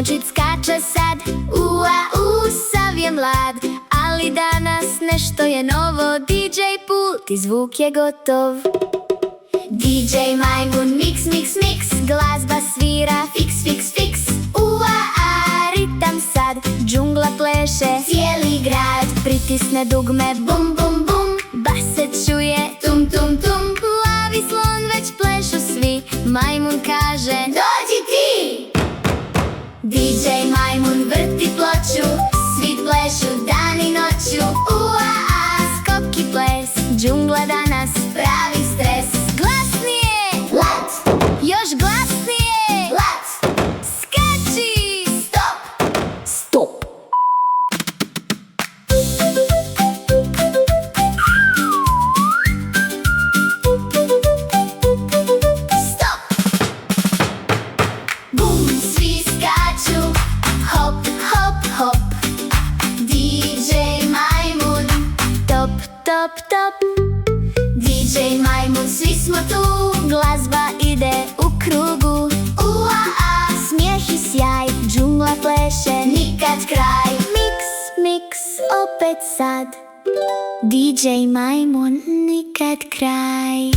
majmunčić skače sad, sav je mlad, ali danas nešto je novo. DJ pult i zvuk je gotov. DJ majmun mix, mix, mix, glazba svira fiks, fiks, fiks. Ritam sad, džungla pleše, cijeli grad pritisne dugme, bum, bum, bum. Bas se čuje, tum, tum, tum. Plavi slon već plešu svi, majmun kaže dođi ti. DJ majmun vrti ploču, svi plešu dan i noću. Skok i ples, džungla danas pravi stres. Glasnije, lat, još glasnije, lat. Skači, stop, stop. Stop. Bum, svi skaču, hop, hop, hop. DJ majmun, top, top, top. DJ majmun, svi smo tu, glazba ide u krugu. Smijeh i sjaj, džungla pleše, nikad kraj. Mix, mix, opet sad, DJ majmun, nikad kraj.